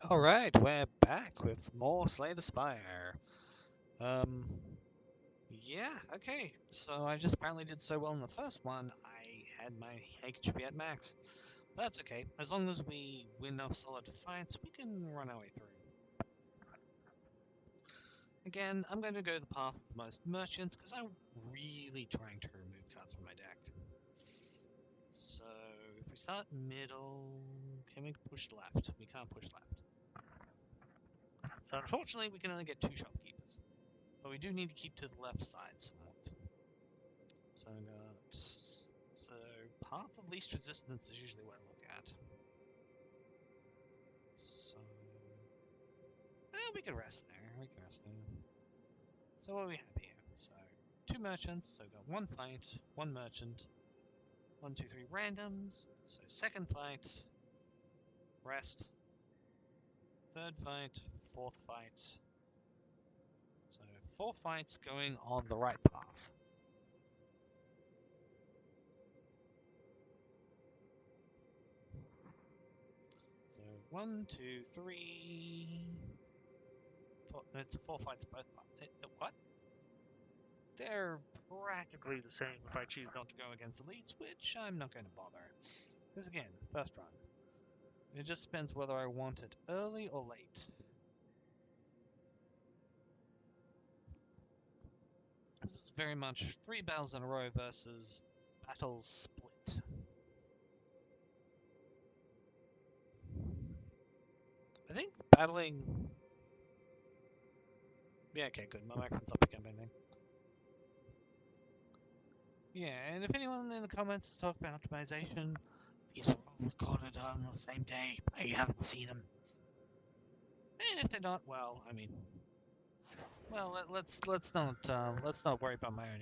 Alright, we're back with more Slay the Spire. Um, yeah, okay. So I just apparently did so well in the first one, I had my HP at max. That's okay. As long as we win enough solid fights, we can run our way through. Again, I'm going to go the path of the most merchants, because I'm really trying to remove cards from my deck. So, if we start middle, can we push left? We can't push left. So unfortunately, we can only get 2 shopkeepers. But we do need to keep to the left side somewhat. So I got... So, path of least resistance is usually what I look at. So... we can rest there. We can rest there. So what do we have here? So, 2 merchants. So we've got 1 fight, 1 merchant. 1, 2, 3 randoms. So second fight. Rest. Third fight. Fourth fight. So 4 fights going on the right path. So 1, 2, 3... It's 4 fights both. What? They're practically the same if I choose not to go against elites, which I'm not going to bother. Because again, first run. It just depends whether I want it early or late. This is very much 3 battles in a row versus battles split. I think battling... Yeah, okay, good. My microphone's not picking up anything. Yeah, and if anyone in the comments has talked about optimization, these were all recorded on the same day. I haven't seen them. And if they're not, well, I mean, well, let's not worry about my own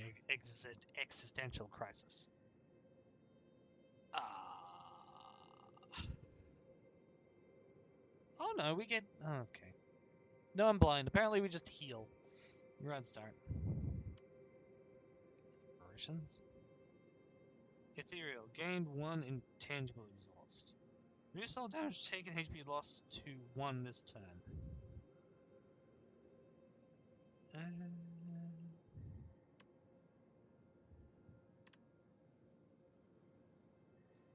existential crisis. Uh, oh no, we get okay. No, I'm blind. Apparently, we just heal. Red start. Operations. Ethereal gained 1 intangible exhaust. Reduce all damage taken, HP loss to 1 this turn. Uh,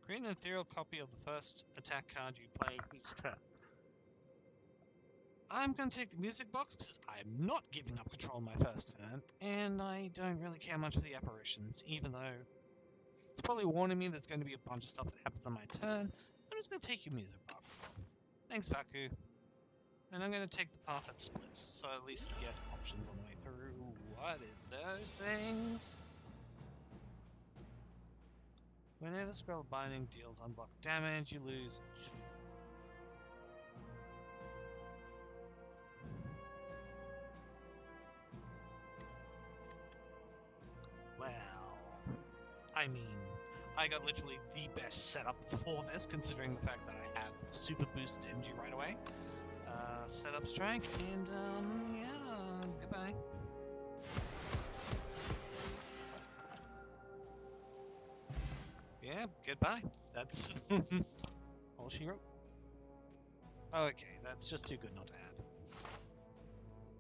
Create an ethereal copy of the first attack card you play each turn. I'm going to take the music box because I'm not giving up control my first turn, and I don't really care much for the apparitions, even though it's probably warning me there's going to be a bunch of stuff that happens on my turn. I'm just going to take your music box. Thanks, Baku. And I'm going to take the path that splits, so at least get options on the way through. What is those things? Whenever Spell Binding deals unblocked damage, you lose 2. Well, I mean, I got literally the best setup for this, considering the fact that I have super boosted energy right away. Setup strike, and yeah, goodbye. Yeah, goodbye. That's all she wrote. Okay, that's just too good not to add.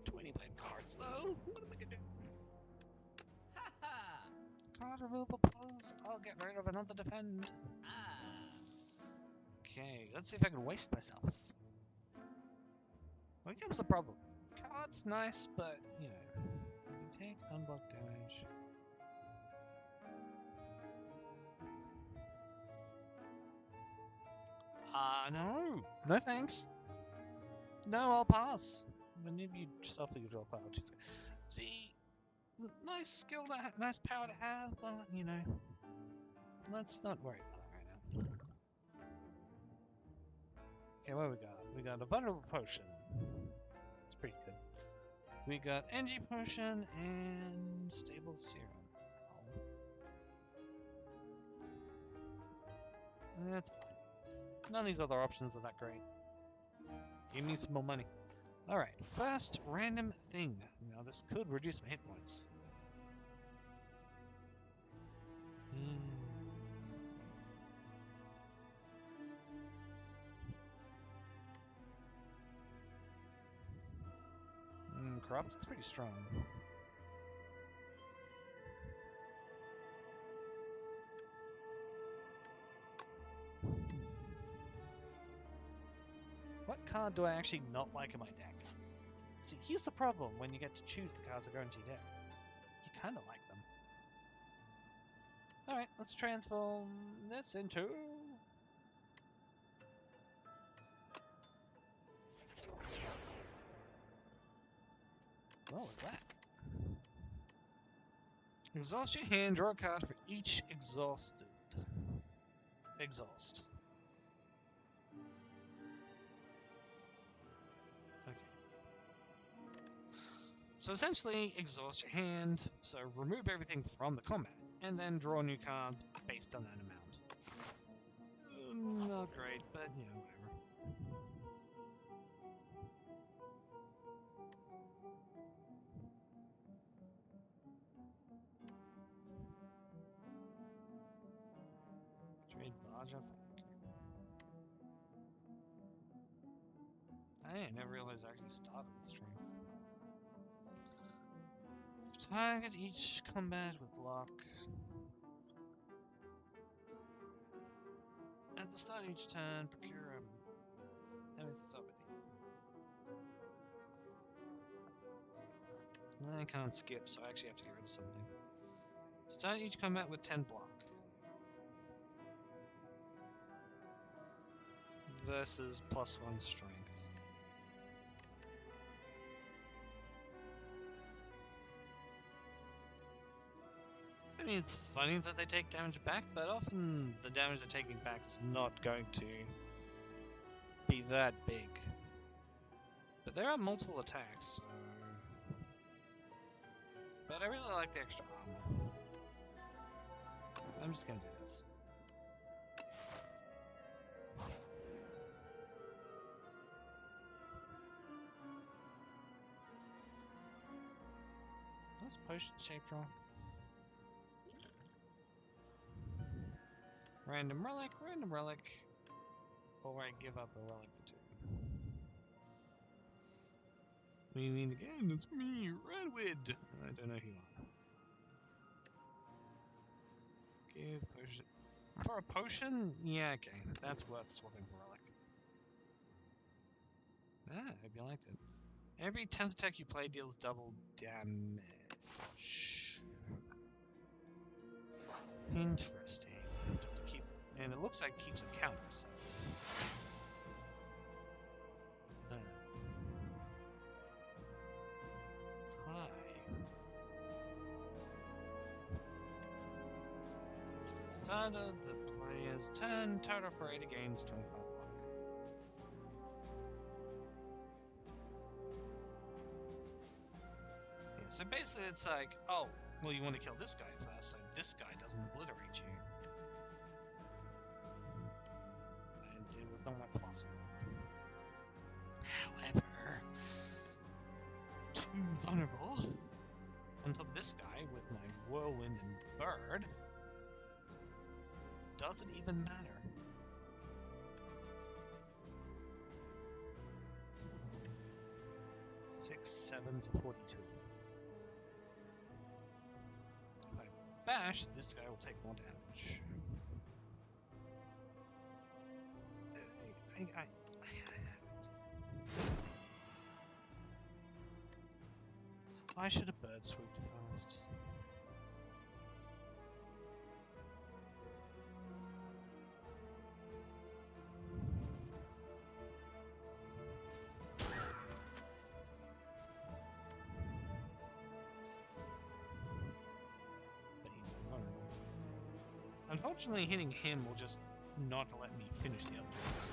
25 cards though. What am I gonna do? Card removal plus. I'll get rid of another defend. Okay, let's see if I can waste myself. Well, here comes the problem. Card's nice, but you know, you can take unblocked damage. No. No thanks. No, I'll pass. Whenever you self-lead draw power, see, nice skill to nice power to have, but you know, let's not worry about it right now. Okay, what we got? We got a vulnerable potion. It's pretty good. We got energy potion and stable serum. That's fine. None of these other options are that great. Give me some more money. Alright, first random thing. Now this could reduce my hit points. Corrupt, it's pretty strong. What card do I actually not like in my deck? See, here's the problem when you get to choose the cards that go into your deck. You kind of like them. Alright, let's transform this into... What was that? Exhaust your hand, draw a card for each exhausted. Exhaust. Okay. So essentially, exhaust your hand, so remove everything from the combat, and then draw new cards based on that amount. Not great, but, you know, whatever. Trade Vaja for... I never realized I actually started with strength. Target each combat with block. At the start of each turn, procure amethyst obsidian. I can't skip, so I actually have to get rid of something. Start each combat with 10 block. Versus +1 strength. I mean, it's funny that they take damage back, but often the damage they're taking back is not going to be that big. But there are multiple attacks, so... But I really like the extra armor. I'm just gonna do this. What's potion-shaped rock? Random relic, or I give up a relic for 2. What do you mean again? It's me, Redwood! I don't know who you are. Give potion. For a potion? Yeah, okay. That's worth swapping for relic. Ah, hope you liked it. Every 10th attack you play deals double damage. Interesting. Does it keep... And it looks like it keeps a counter, so... Hi. Start of the player's turn. Total operator gains 25 block. Yeah, so basically it's like, oh, well, you want to kill this guy first, so this guy doesn't obliterate you. And it was not my plus one. However, too vulnerable. On top of this guy with my whirlwind and bird. Does it even matter? Six sevens of 42. If I bash, this guy will take more damage. Why should a bird swoop first? But he's vulnerable. Unfortunately, hitting him will just not let me finish the other ones.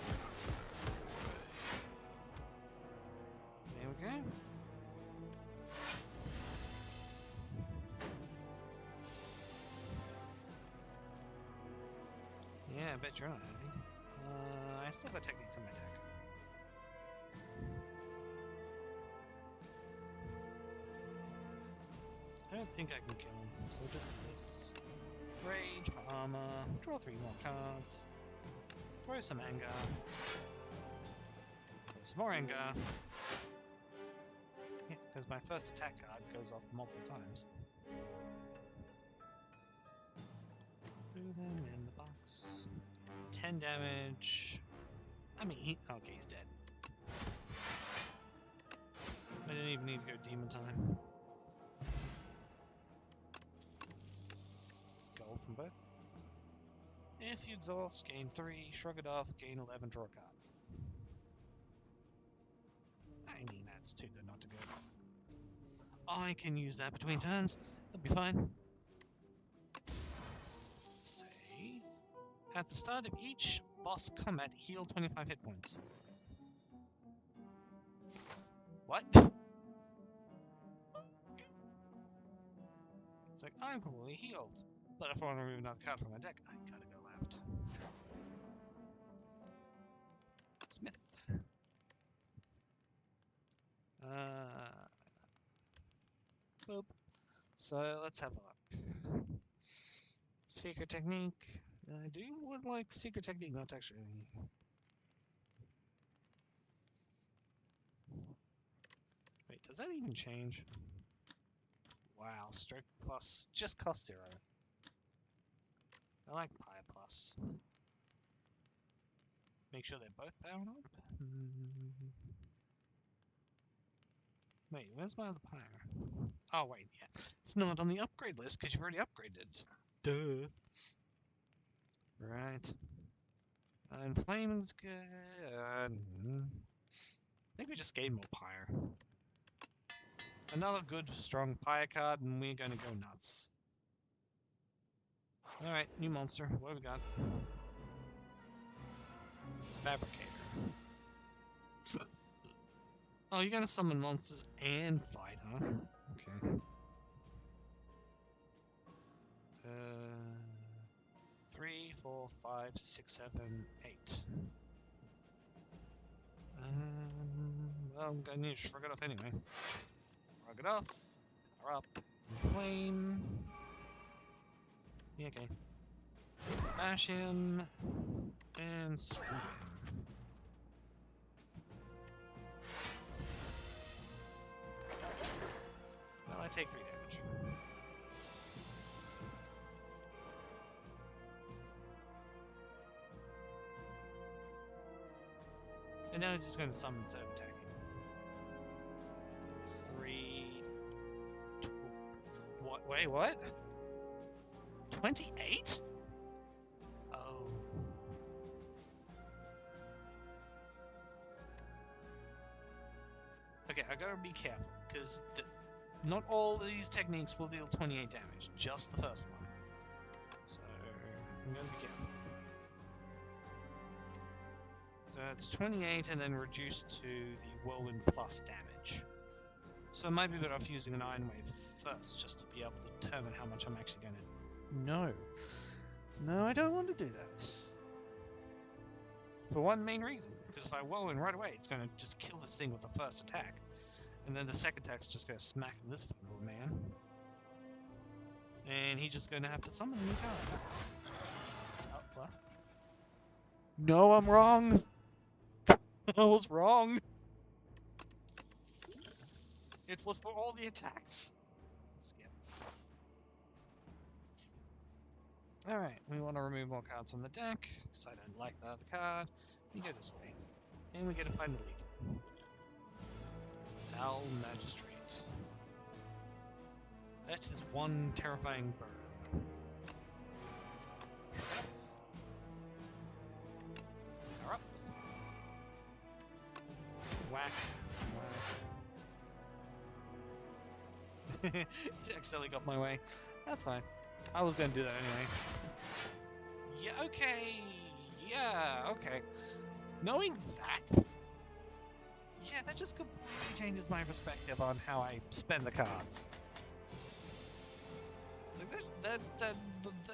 There we go. Yeah, I bet you're not happy. I still got techniques in my deck. I don't think I can kill him, so we'll just do this. Rage for armor, draw 3 more cards, throw some anger, throw some more anger. Yeah, because my first attack card goes off multiple times. Threw them in the box. 10 damage. I mean, okay, he's dead. I didn't even need to go demon time. Gold from both. If you exhaust, gain 3, shrug it off, gain 11, draw a card. I mean, that's too good not to go. I can use that between turns. That'll be fine. Say, at the start of each boss combat, heal 25 hit points. What? It's like, I'm completely healed. But if I want to remove another card from my deck, I gotta go left. Smith. Boop. So let's have a look. Secret technique. I would like secret technique, not actually. Wait, does that even change? Wow, stroke plus just cost 0. I like Pyre plus. Make sure they're both powered up. Wait, where's my other Pyre? Oh wait, yeah, it's not on the upgrade list because you've already upgraded. Duh. Right. And Flaming's good. I think we just gain more Pyre. Another good, strong Pyre card, and we're going to go nuts. Alright, new monster. What have we got? Fabricator. Oh, you're going to summon monsters and fight, huh? Okay. 3, 4, 5, 6, 7, 8. Well, I'm going to need to shrug it off anyway. Shrug it off. Power up. Flame. Yeah, okay. Bash him. And swoop him. Well, I take 3 damage. And now he's just going to summon instead of attacking. 3... What? Wait, what? 28? Oh. Okay, I gotta be careful, because not all of these techniques will deal 28 damage, just the first one. So, I'm gonna be careful. So it's 28 and then reduced to the whirlwind plus damage. So it might be better off using an Iron Wave first, just to be able to determine how much I'm actually going to... No. No, I don't want to do that. For one main reason. Because if I whirlwind right away, it's going to just kill this thing with the first attack. And then the second attack's just going to smack this little man. And he's just going to have to summon a new card. Oh, what? No, I'm wrong! I was wrong! It was for all the attacks. Skip. Alright, we want to remove more cards from the deck, because I don't like that other card. We go this way. And we get a final lead. Owl Magistrate. That is one terrifying bird. Power up. Whack. It accidentally got my way. That's fine. I was going to do that anyway. Yeah, okay. Yeah, okay. Knowing that... Yeah, that just completely changes my perspective on how I spend the cards. It's like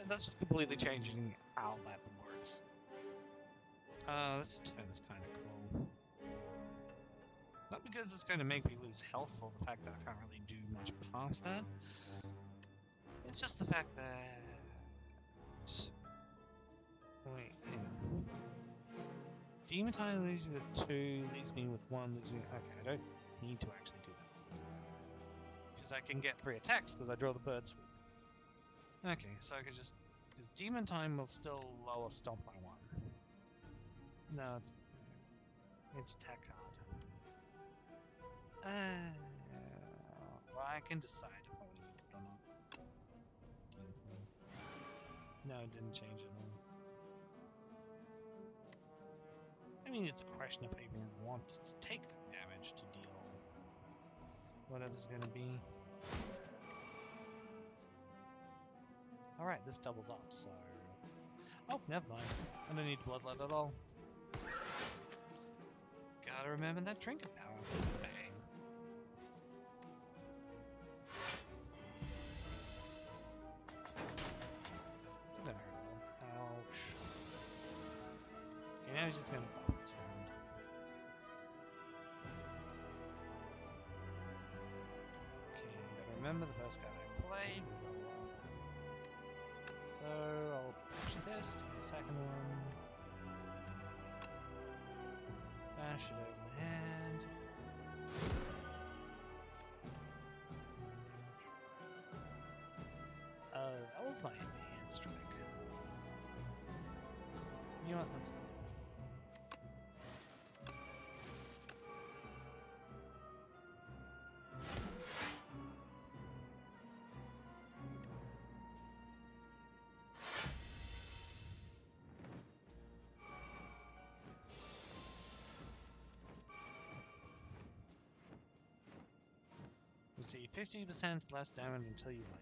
that's just completely changing how that works. This turn is kind of cool. Not because it's going to make me lose health or the fact that I can't really do much past that. It's just the fact that... Wait, hang on. Demon Time leaves me with 2, leaves me with 1, leaves me... Okay, I don't need to actually do because I can get 3 attacks because I draw the bird swoop. Okay, so I could just... Because Demon Time will still lower Stomp by 1. No, it's attack card. Well, I can decide if I want to use it or not. Demon Form. No, it didn't change it all. I mean, it's a question if I even want to take 3 damage to deal whatever it's going to be. Alright, this doubles up, so... Oh, never mind. I don't need Bloodlet at all. Gotta remember that trinket power. Bang. This is gonna hurt a little. Ouch. Okay, now he's just gonna buff this round. Okay, gotta remember the first card I played will double up. So I'll push this, take the second one. Bash it over the hand. Oh, that was my enhanced trick. You know what, that's fine. You see 50% less damage until you land.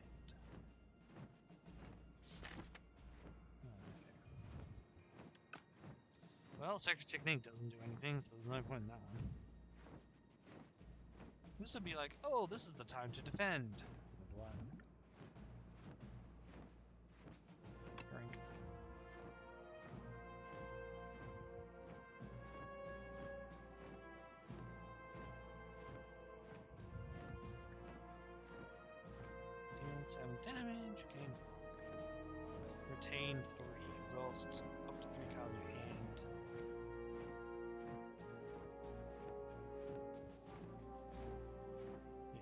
Well, Sacred Technique doesn't do anything, so there's no point in that one. This would be like, oh, this is the time to defend. With one. Drink. Deal 7 damage, gain block. Retain 3, exhaust up to 3 cards in your hand.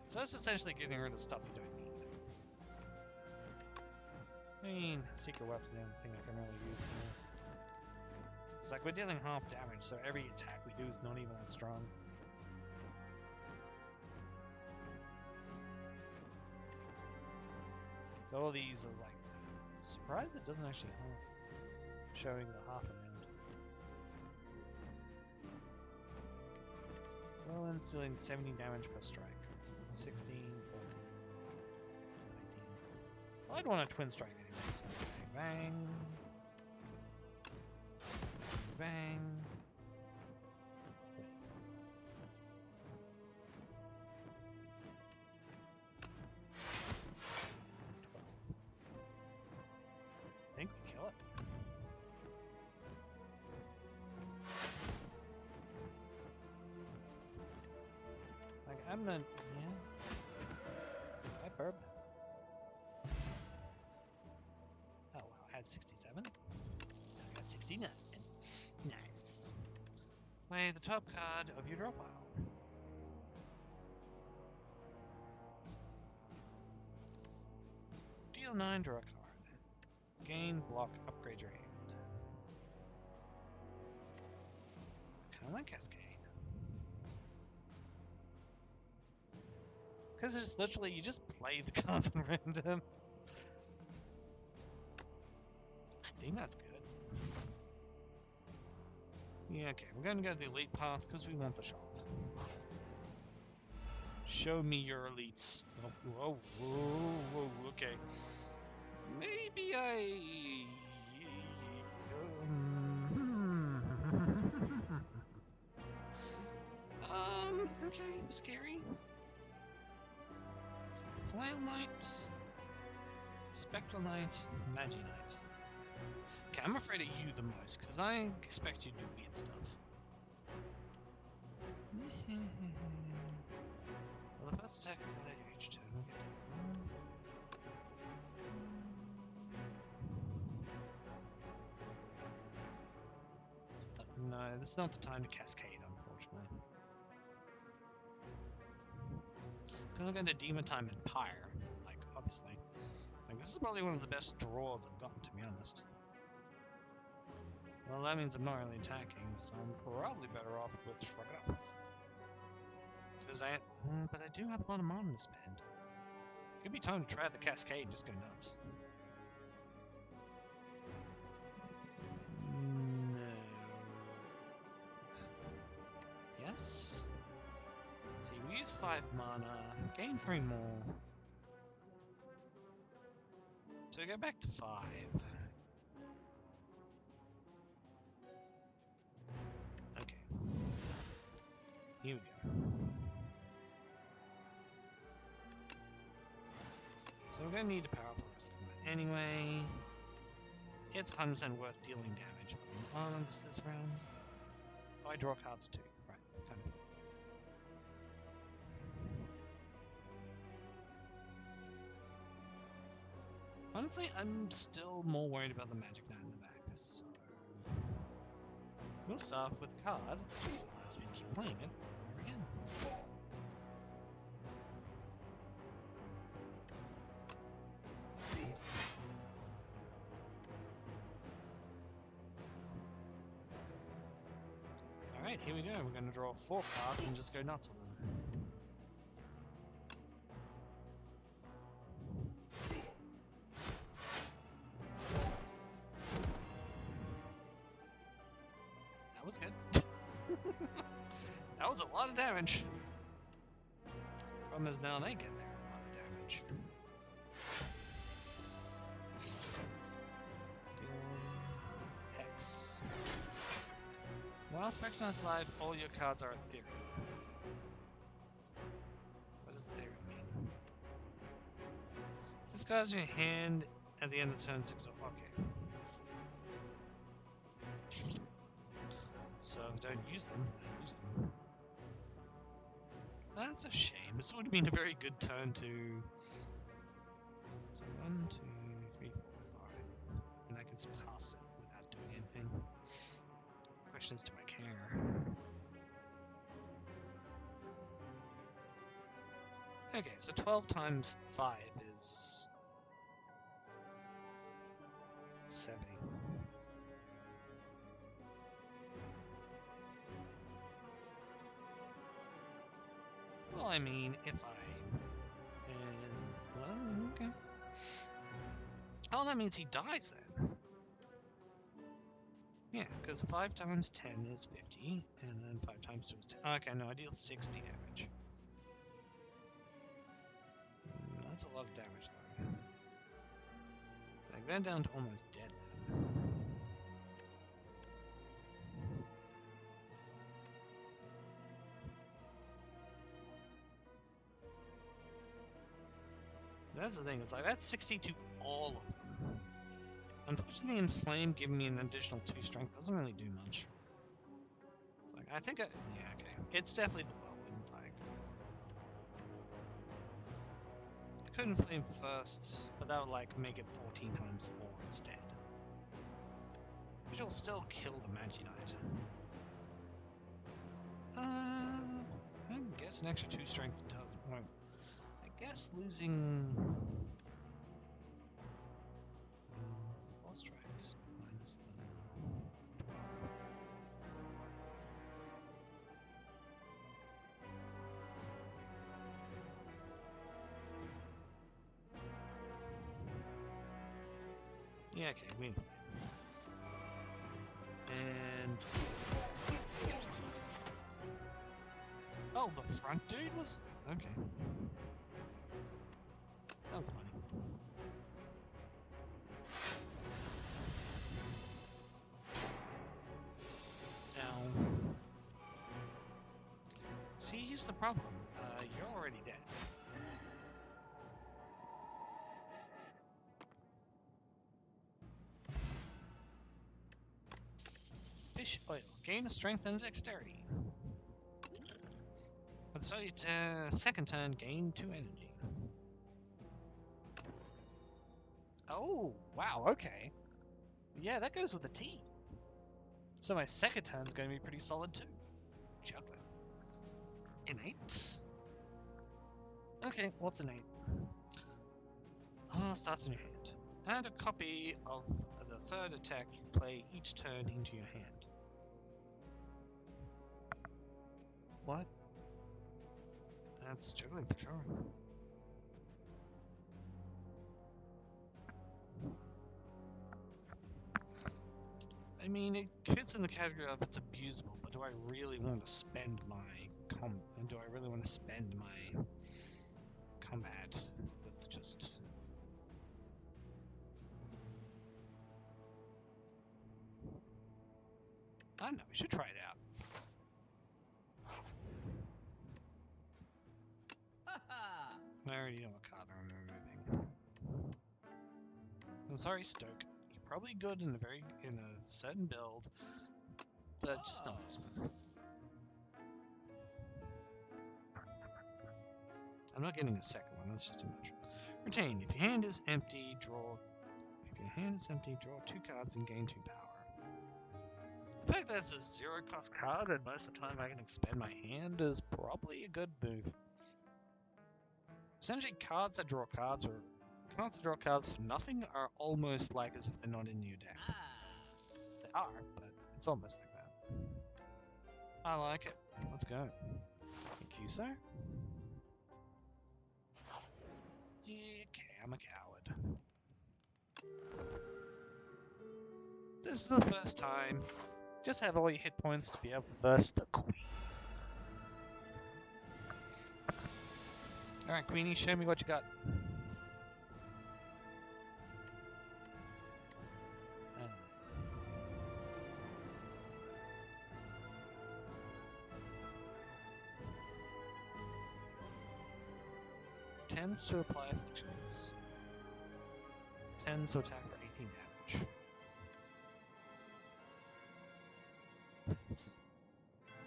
So that's essentially getting rid of stuff you don't need. I mean, secret weapon's the only thing I can really use here. It's like we're dealing half damage, so every attack we do is not even that strong. So all these is like, surprised it doesn't actually half, showing the half amount. Well, it's doing 70 damage per strike. 16, 14, 19. Well, I'd want a twin strike anyway, so bang, bang, bang. Wait. 12. I think we kill it. Like, I'm not... Herb. Oh wow, I had 67. I got 69. Nice. Play the top card of your draw pile. Deal 9, draw a card. Gain, block, upgrade your hand. Kinda like Cascade. Because it's literally, you just play the cards on random. I think that's good. Yeah, okay, we're gonna go the elite path because we want the shop. Show me your elites. Oh, whoa, whoa, whoa, okay. Maybe okay, scary. Flail Knight, Spectral Knight, Magi Knight. Okay, I'm afraid of you the most, because I expect you to do weird stuff. Well, the first attack will let you each turn. We'll get to the ones. No, this is not the time to cascade, unfortunately. Because I'm going to Demon Time and Pyre, like, obviously. Like, this is probably one of the best draws I've gotten, to be honest. Well, that means I'm not really attacking, so I'm probably better off with Shrug It Off. But I do have a lot of mana to spend. Could be time to try the Cascade and just go nuts. No. Yes? So you use 5 mana, gain 3 more. So go back to 5. Okay. Here we go. So we're going to need a powerful rest combat anyway. It's 100% worth dealing damage on this round. Oh, I draw cards too. Right, kind of. Honestly, I'm still more worried about the Magic Knight in the back, so we'll start with a card that just allows me to keep playing it over again. Alright, here we go. We're going to draw 4 cards and just go nuts with them. That was good. That was a lot of damage. Problem is now they get there a lot of damage. Hex. While Spectre is live, all your cards are ethereal. What does ethereal mean? This card's in your hand at the end of the turn 6. Okay. So if I don't use them, I lose them. That's a shame. This would have been a very good turn to... So 1, 2, 3, 4, 5. And I can pass it without doing anything. Questions do I care? Okay, so 12 times 5 is... 70. Well, I mean, if I... well, okay. Oh, that means he dies then. Yeah, because 5 times 10 is 50, and then 5 times 2 is 10. Okay, no, I deal 60 damage. That's a lot of damage, though. Like, they're down to almost dead then. That's the thing, it's like, that's 60 to all of them. Unfortunately, Inflame giving me an additional 2 strength doesn't really do much. It's like, I think yeah, okay. It's definitely the whirlwind, like... I could Inflame first, but that would, like, make it 14 times 4 instead. Which will still kill the Magi Knight. I guess an extra 2 strength does... Well, I guess losing... 4 strikes minus the 12. Yeah, okay, win. And... oh, the front dude was... okay. That was funny. Now... see, here's the problem. You're already dead. Fish oil. Gain a strength and a dexterity. So it's second turn, gain 2 energy. Oh, wow, okay. Yeah, that goes with a T. So my second turn's going to be pretty solid too. Juggling. Innate. Okay, what's a name? Starts in your hand. Add a copy of the third attack you play each turn into your hand. What? That's juggling for sure. I mean, it fits in the category of it's abusable, but do I really want to spend my combat with just? I don't know. We should try it out. I already know what card I'm removing. I'm sorry, Stoke. You're probably good in a certain build, but just not this one. I'm not getting a second one. That's just too much. Retain. If your hand is empty, draw. If your hand is empty, draw 2 cards and gain 2 power. The fact that it's a 0-cost card and most of the time I can expend my hand is probably a good move. Essentially, cards that draw cards for nothing are almost like as if they're not in your deck. They are, but it's almost like that. I like it. Let's go. Yakuso? Yeah, okay, I'm a coward. This is the first time. Just have all your hit points to be able to verse the Queen. Alright, Queenie, show me what you got. Tends to apply afflictions. Tends to attack for 18 damage.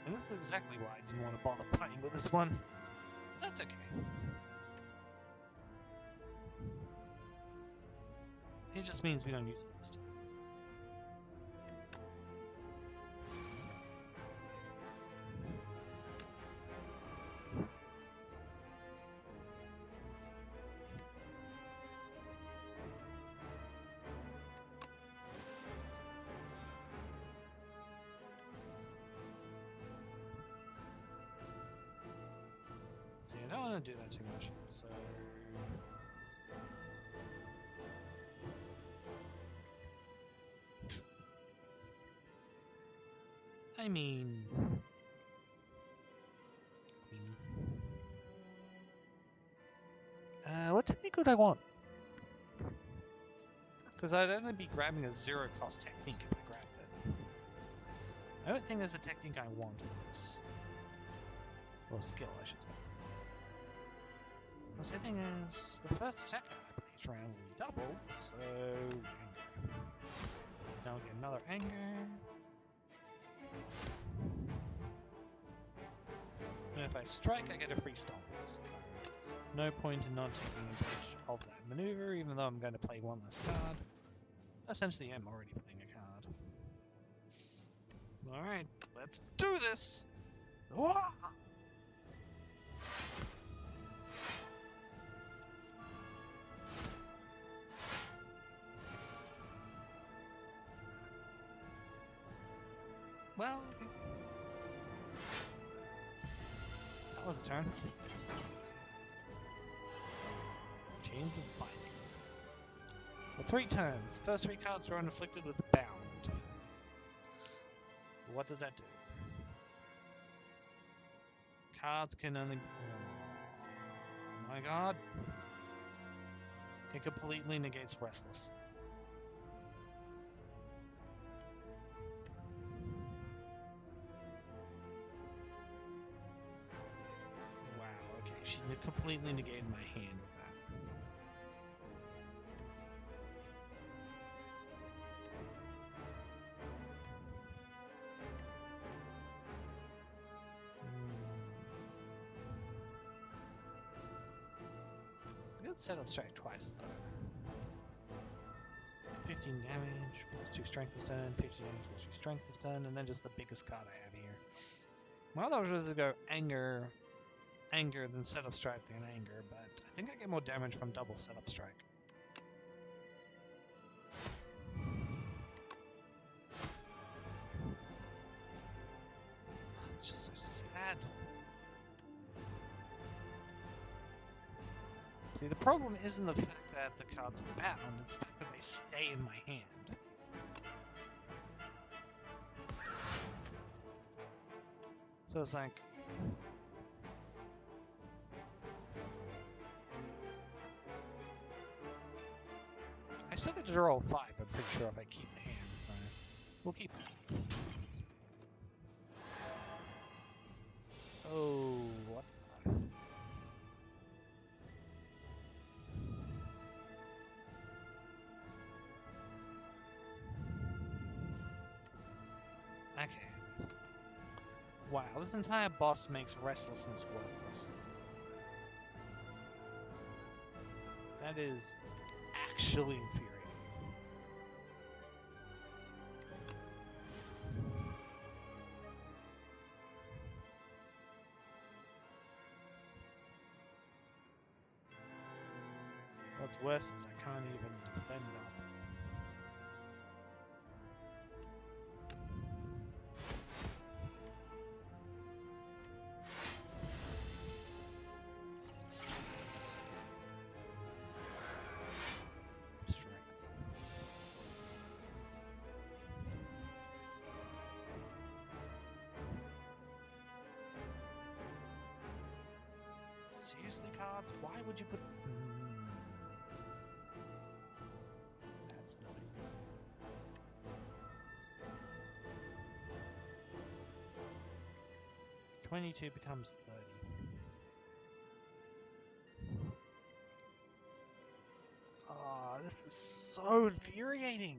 And this is exactly why I didn't want to bother playing with this one. That's okay. It just means we don't use it this time. See, I don't want to do that too much, so... I mean... what technique would I want? Because I'd only be grabbing a 0-cost technique if I grabbed it. I don't think there's a technique I want for this. Or skill, I should say. The thing is, the first attack I play each round will be doubled, so... Anger. So now we get another anger. And if I strike, I get a free stomp. So no point in not taking advantage of that maneuver, even though I'm going to play one less card. Essentially, I'm already playing a card. Alright, let's do this! Whoa! Well, that was a turn. Chains of Binding. For 3 turns, the first 3 cards are unafflicted with Bound. What does that do? Cards can only... Oh my god. It completely negates Restless. She completely negated my hand with that. Good setup strike twice though. 15 damage, plus 2 strength this turn, 15 damage, plus 2 strength this turn, and then just the biggest card I have here. My other was to go Anger anger than setup strike than anger, but I think I get more damage from double setup strike. It's just so sad. See, the problem isn't the fact that the cards are bound, it's the fact that they stay in my hand. So it's like... I still get to draw all 5, I'm pretty sure, if I keep the hand, so we'll keep that. Oh, what the... Okay. Wow, this entire boss makes restlessness worthless. That is actually infuriating. What's worse is I can't even defend up. Strength. Seriously, cards? Why would you put... That's annoying. $22 becomes 30. Oh, this is so infuriating.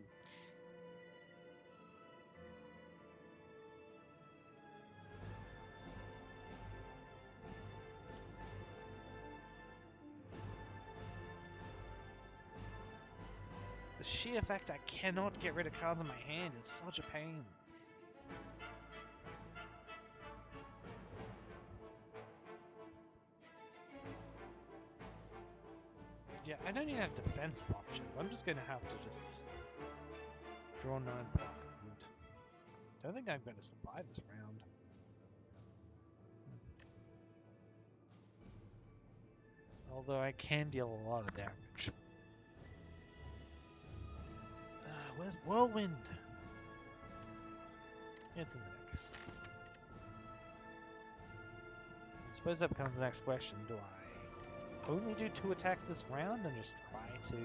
The sheer fact I cannot get rid of cards in my hand is such a pain. Yeah, I don't even have defensive options. I'm just going to have to just draw 9 block. I don't think I'm going to survive this round. Although I can deal a lot of damage. Where's Whirlwind? It's in the deck. I suppose that becomes the next question. Do I only do 2 attacks this round and just try to...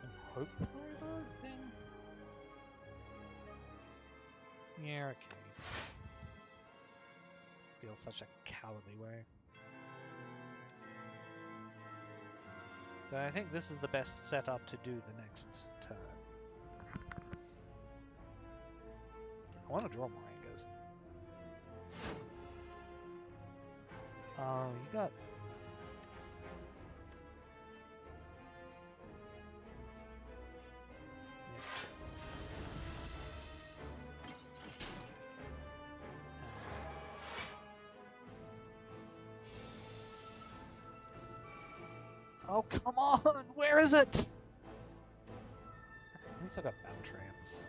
and hope for the thing? Yeah, okay. Feels such a cowardly way. But I think this is the best setup to do the next turn. I want to draw more angers. Oh, you got... Oh, come on! Where is it? At least I got Battle Trance.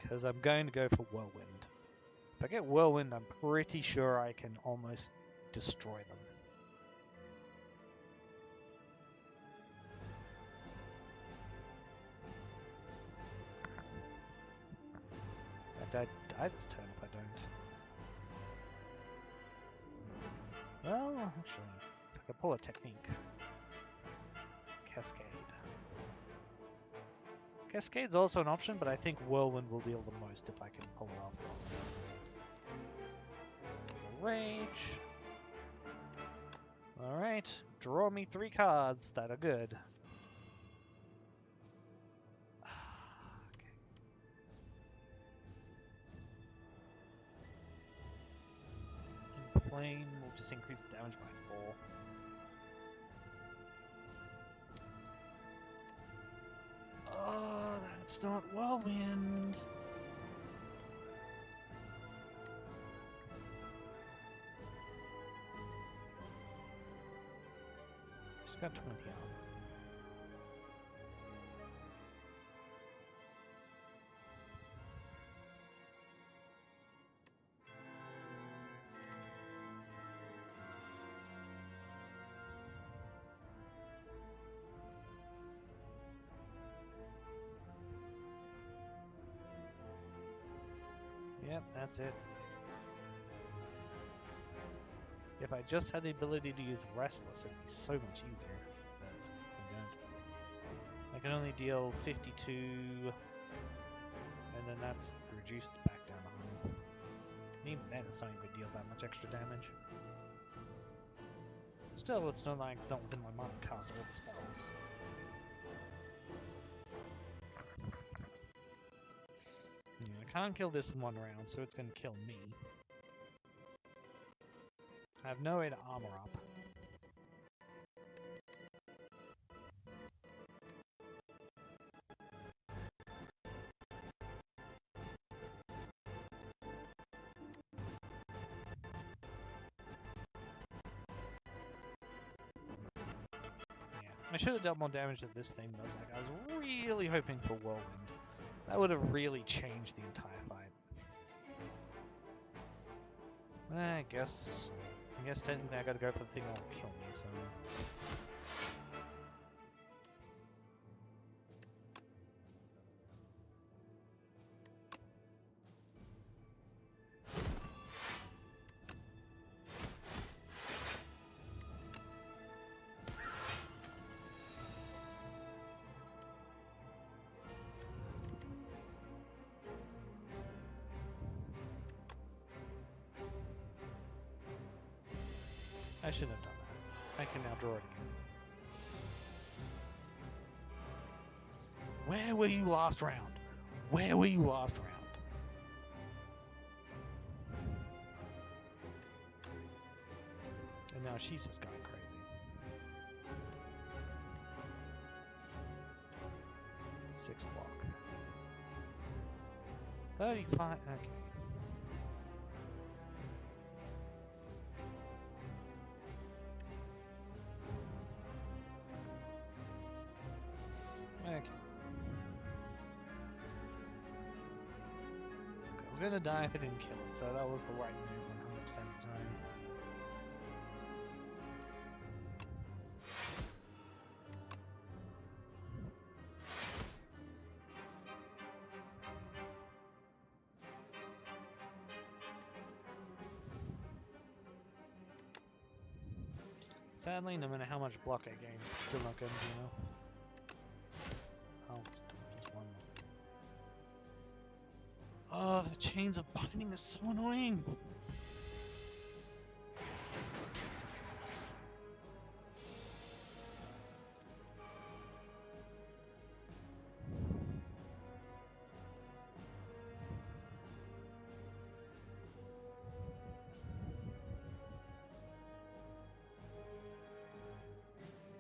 Because I'm going to go for Whirlwind. If I get Whirlwind, I'm pretty sure I can almost destroy them. I die this turn if I don't. Well, actually, if I could pull a technique. Cascade. Cascade's also an option, but I think Whirlwind will deal the most if I can pull it off. Rage. Alright, draw me 3 cards that are good. Plane will just increase the damage by 4. it's not whirlwind. She's got 20 on. Yep, that's it. If I just had the ability to use Restless, it'd be so much easier, but I don't. I can only deal 52, and then that's reduced back down to half. And even then, it's not even deal that much extra damage. Still, it's not like it's not within my mind to cast all the spells. Yeah, I can't kill this in one round, so it's going to kill me. I have no way to armor up. I should have dealt more damage than this thing does. Like, I was really hoping for Whirlwind. That would have really changed the entire fight. I guess technically I gotta go for the thing that will kill me, so... I shouldn't have done that. I can now draw it again. Where were you last round? Where were you last round? And now she's just going crazy. 6 block. 35, okay. Okay. I was gonna die if I didn't kill it, so that was the right move 100% of the time. Sadly, no matter how much block I gain, it's still not going to be enough. I'll stop just one more. Oh, the chains of binding is so annoying!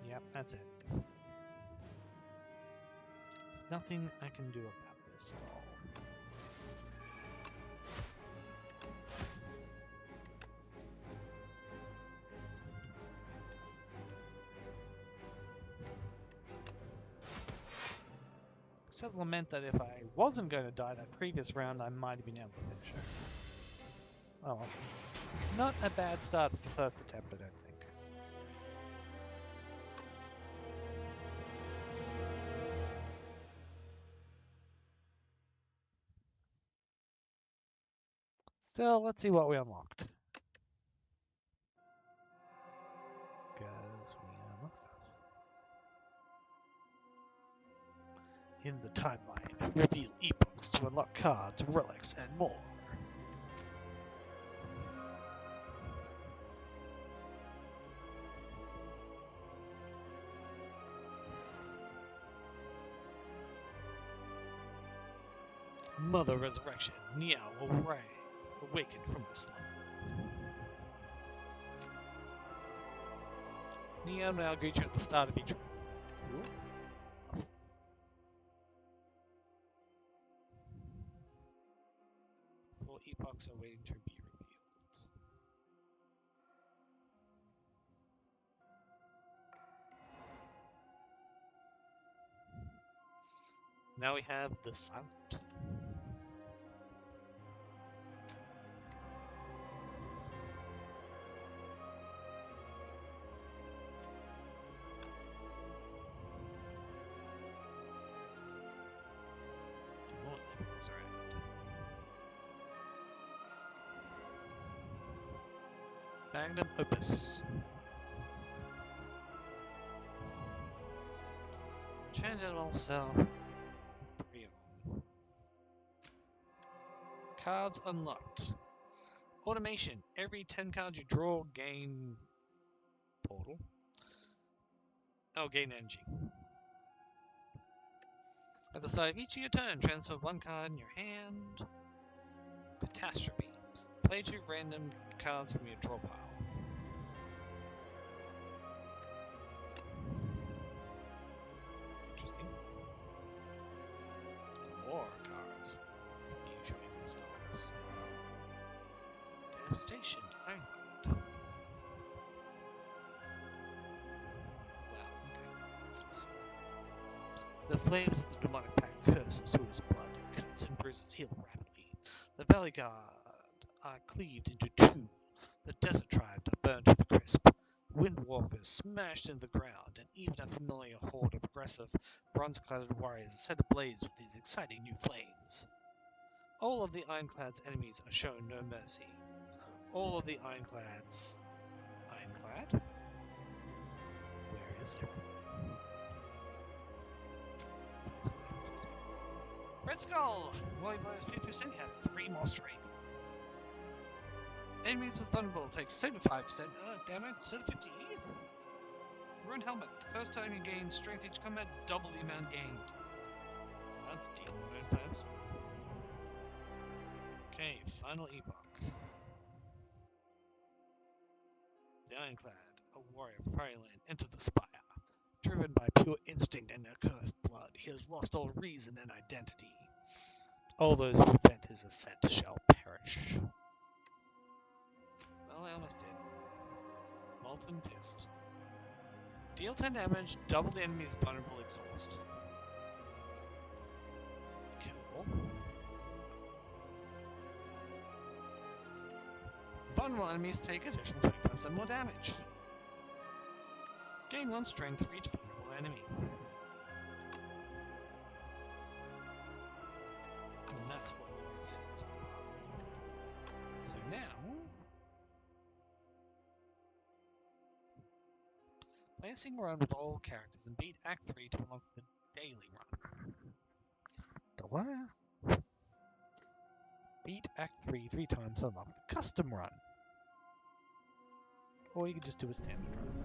Yep, that's it. There's nothing I can do about this at all. Except lament that if I wasn't going to die that previous round, I might have been able to finish it. Oh well. Not a bad start for the first attempt, I don't think. Still, let's see what we unlocked. Because we unlocked stuff. In the timeline, reveal epochs to unlock cards, relics, and more. Mother Resurrection, Niao Ray, awakened from her slumber. Niao now greets you at the start of each round. Cool. epochs are waiting to be revealed. Now we have the Silent. And more epochs are added. Magnum Opus. Transcendental Self. Prion. Cards unlocked. Automation. Every 10 cards you draw gain portal. Oh, gain energy. At the start of each of your turn, transfer one card in your hand. Catastrophe. Play 2 random cards from your draw pile. Interesting. And more cards from you showing themselves. Devastation. Ironclad. Wow, okay. The flames of the demonic pack curses through his blood, cuts and bruises heal rapidly. The Valley Guard are cleaved into 2. The desert tribes are burned to the crisp. Windwalkers smashed into the ground, and even a familiar horde of aggressive, bronze-cladded warriors set ablaze with these exciting new flames. All of the Ironclad's enemies are shown no mercy. All of the Ironclads... Ironclad? Where is everyone? Red Skull! While you blows 50%, you have 3 more strength. Enemies with Vulnerable take 75% damage instead of 50. Ruined Helmet. The first time you gain strength each combat, double the amount gained. That's Demon Mode first. Okay, final epoch. The Ironclad, a warrior of Fairyland, entered the Spire. Driven by pure instinct and accursed blood, he has lost all reason and identity. All those who prevent his ascent shall perish. Well, I almost did. Molten Fist. Deal 10 damage, double the enemy's vulnerable exhaust. Cool. Vulnerable enemies take additional 25% more damage. Gain 1 strength for each vulnerable enemy. And that's what we revealed so far. So now... play a single run with all characters and beat Act 3 to unlock the daily run. The what? Beat Act 3 3 times to unlock the custom run. Or you can just do a standard run.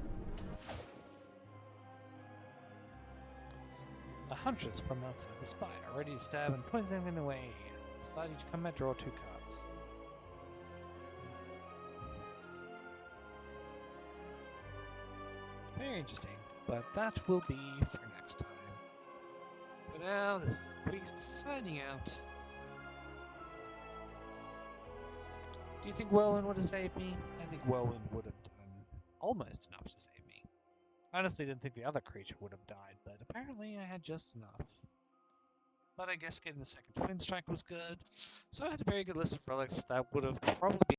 A huntress from outside the Spire, ready to stab and poison anything away. At the start of each combat, draw 2 cards. Very interesting, but that will be for next time. For now, this priest signing out. Do you think Whirlwind would have saved me? I think Whirlwind would have done almost enough to save me. I honestly didn't think the other creature would have died, but apparently I had just enough. But I guess getting the second Twin Strike was good, so I had a very good list of relics that would have probably been